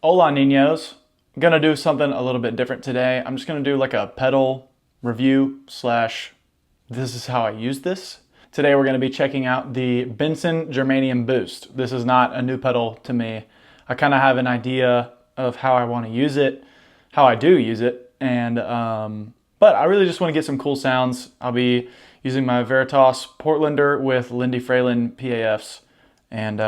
Hola niños. I'm gonna do something a little bit different today. I'm just gonna do like a pedal review slash this is how I use this. Today we're gonna be checking out the Benson Germanium Boost. This is not a new pedal to me. I kind of have an idea of how I want to use it, how I do use it, and but I really just want to get some cool sounds. I'll be using my Veritas Portlander with Lindy Fralin PAFs, and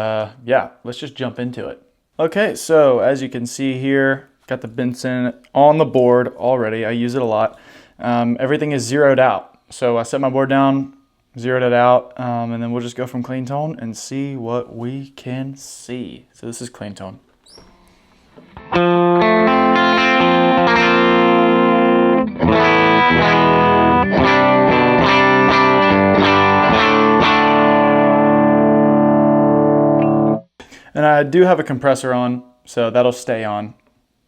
yeah, let's just jump into it. Okay, so as you can see here, got the Benson on the board already. I use it a lot. Everything is zeroed out. So I set my board down, zeroed it out, and then we'll just go from clean tone and see what we can see. So this is clean tone. And I do have a compressor on, so that'll stay on.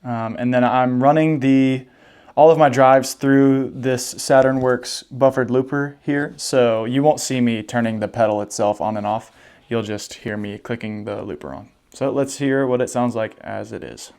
And then I'm running all of my drives through this Saturn Works buffered looper here, so you won't see me turning the pedal itself on and off. You'll just hear me clicking the looper on. So let's hear what it sounds like as it is.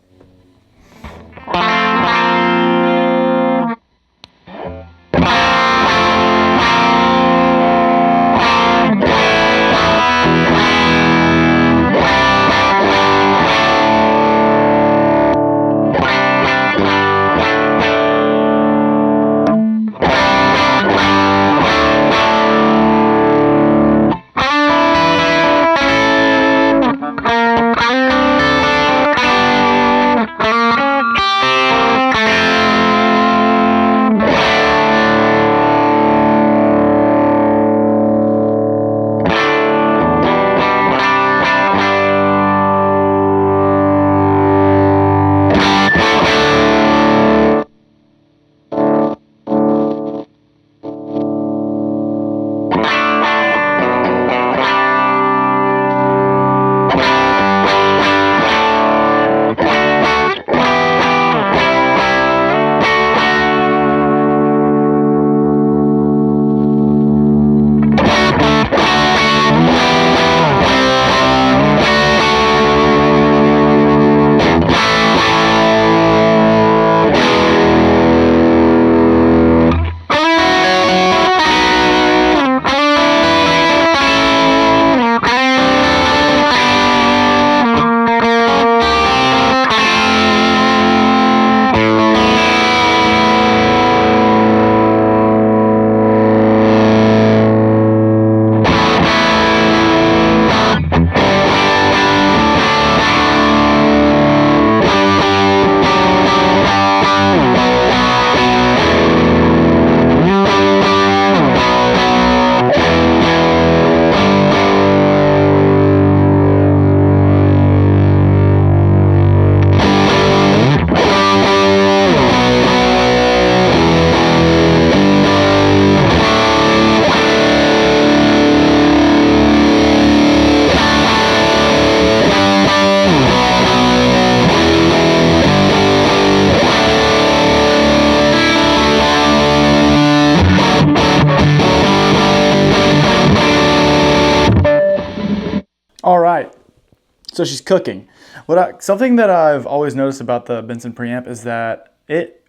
All right, so she's cooking. Something that I've always noticed about the Benson Preamp is that it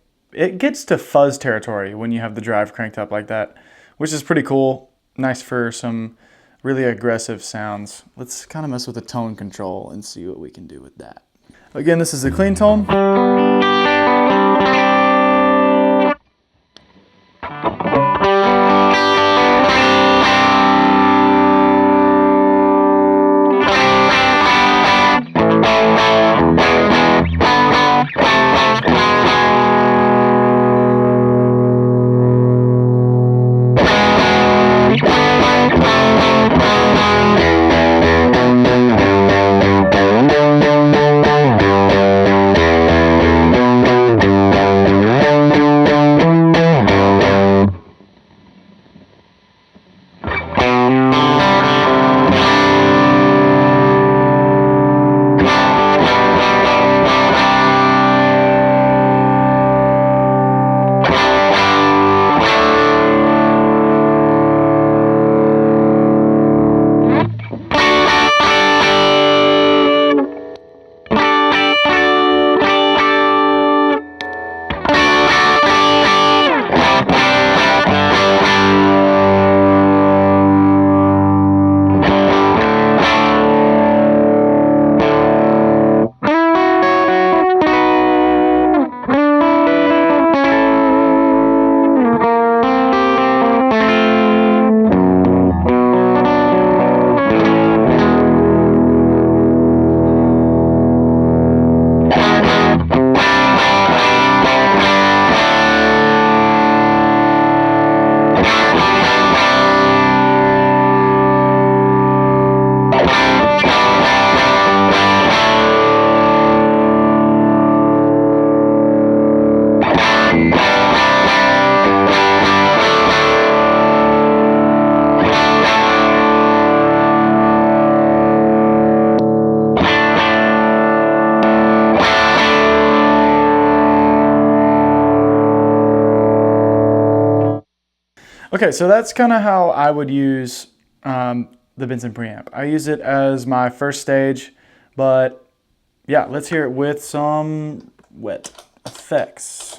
gets to fuzz territory when you have the drive cranked up like that, which is pretty cool. Nice for some really aggressive sounds. Let's kind of mess with the tone control and see what we can do with that. Again, this is a clean tone. Okay, so that's kind of how I would use the Benson Preamp. I use it as my first stage, but yeah, let's hear it with some wet effects.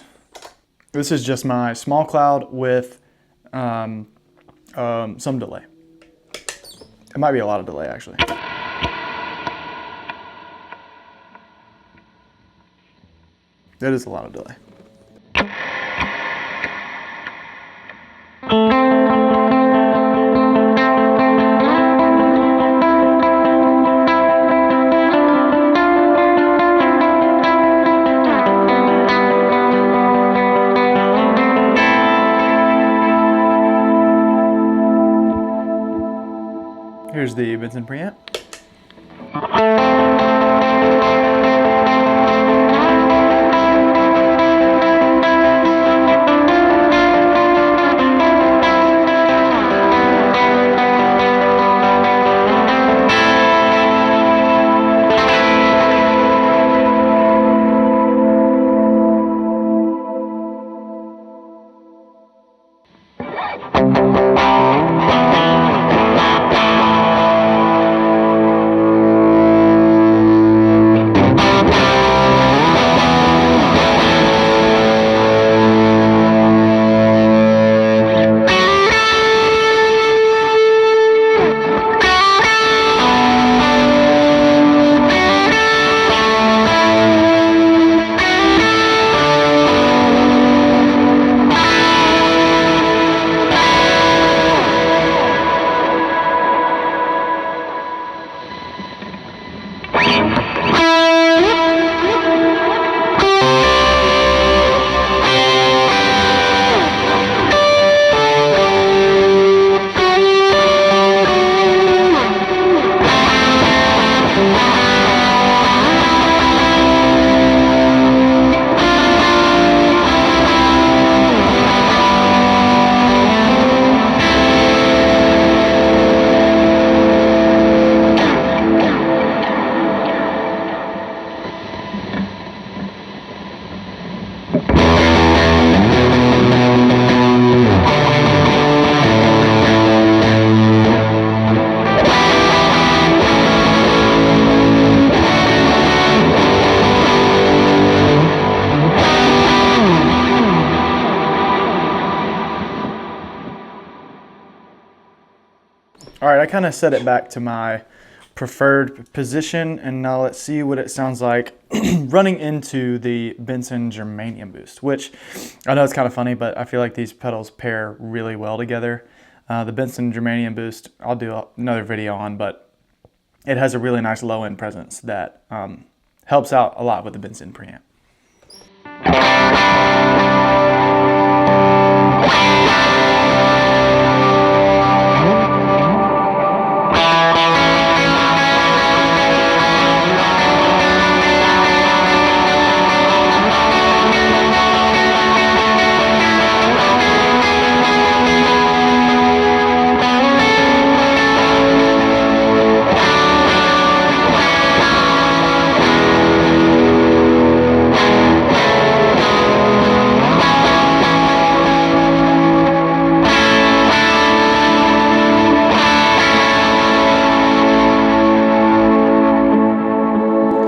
This is just my small cloud with some delay. It might be a lot of delay, actually. That is a lot of delay. Here's the Benson Preamp. All right, I kind of set it back to my preferred position, and now let's see what it sounds like running into the Benson Germanium Boost, which I know it's kind of funny, but I feel like these pedals pair really well together. The Benson Germanium Boost, I'll do another video on, but it has a really nice low-end presence that helps out a lot with the Benson Preamp.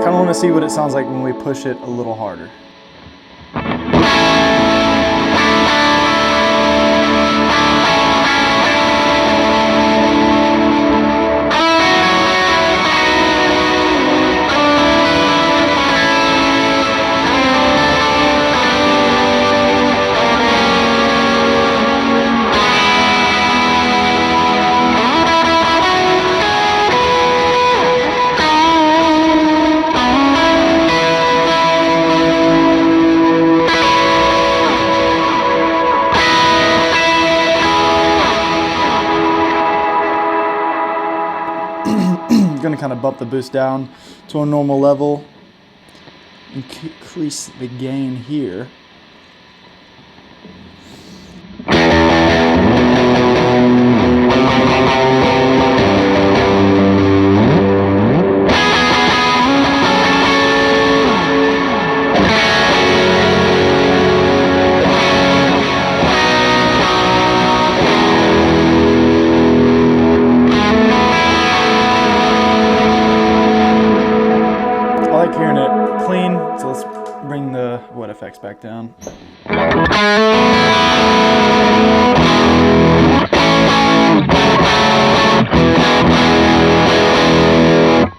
I want to see what it sounds like when we push it a little harder. Going to kind of bump the boost down to a normal level, increase the gain here. like hearing it clean, so let's bring the wet effects back down. I'm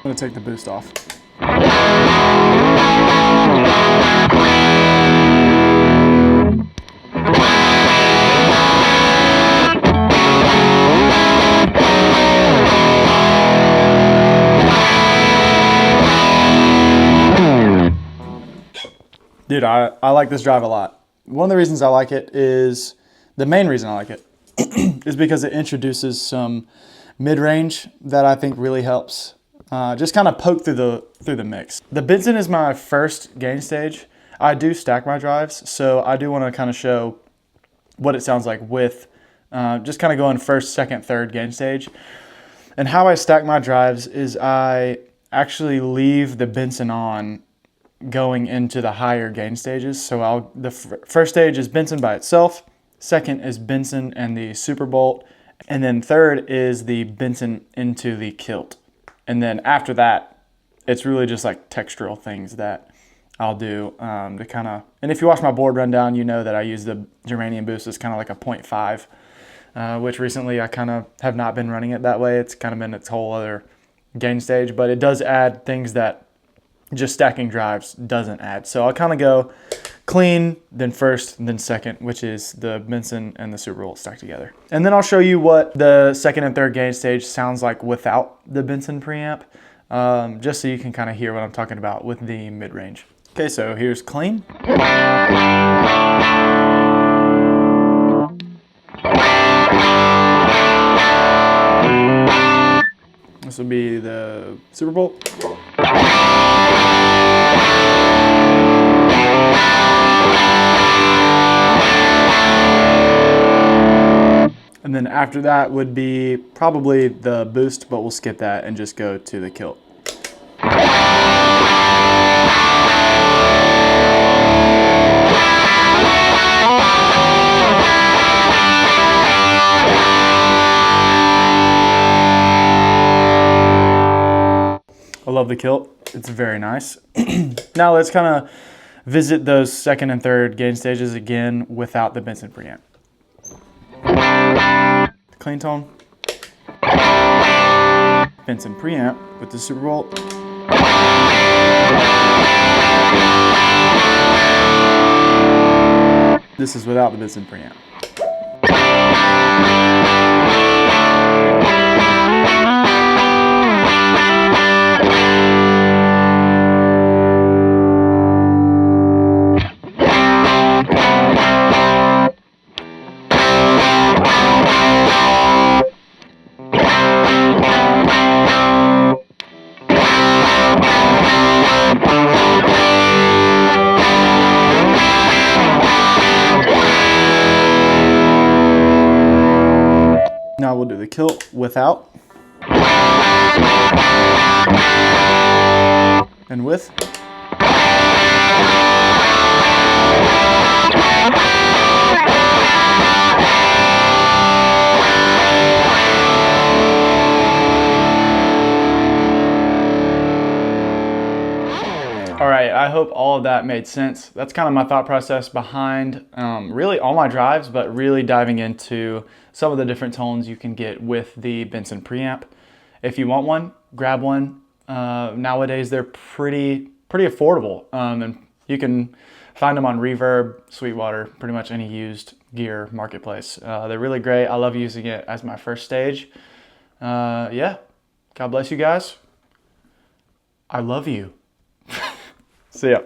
gonna take the boost off. Dude, I like this drive a lot. One of the reasons I like it is, the main reason I like it, is because it introduces some mid-range that I think really helps just kind of poke through the mix. The Benson is my first gain stage. I do stack my drives, so I do want to kind of show what it sounds like with just kind of going first, second, third gain stage. And how I stack my drives is I actually leave the Benson on going into the higher gain stages. So the first stage is Benson by itself, second is Benson and the Super Bolt, and then third is the Benson into the kilt. And then after that, it's really just like textural things that I'll do to kind of, and if you watch my board rundown, you know that I use the Germanium boost as kind of like a 0.5, which recently I kind of have not been running it that way. It's kind of been its whole other gain stage, but it does add things that just stacking drives doesn't add. So I'll kind of go clean, then first, then second, which is the Benson and the Super Bolt stacked together. And then I'll show you what the second and third gain stage sounds like without the Benson preamp, just so you can kind of hear what I'm talking about with the mid-range. Okay, so here's clean. This will be the Super Bolt. And then after that would be probably the boost, but we'll skip that and just go to the kilt. I love the kilt. It's very nice. Now let's kind of visit those second and third gain stages again without the Benson preamp. Clean tone. Benson preamp with the Super Bolt. This is without the Benson preamp. Now we'll do the kilt without and with. All right, I hope all of that made sense. That's kind of my thought process behind really all my drives, but really diving into some of the different tones you can get with the Benson preamp. If you want one, grab one. Nowadays, they're pretty affordable, and you can find them on Reverb, Sweetwater, pretty much any used gear marketplace. They're really great. I love using it as my first stage. Yeah, God bless you guys. I love you. See ya.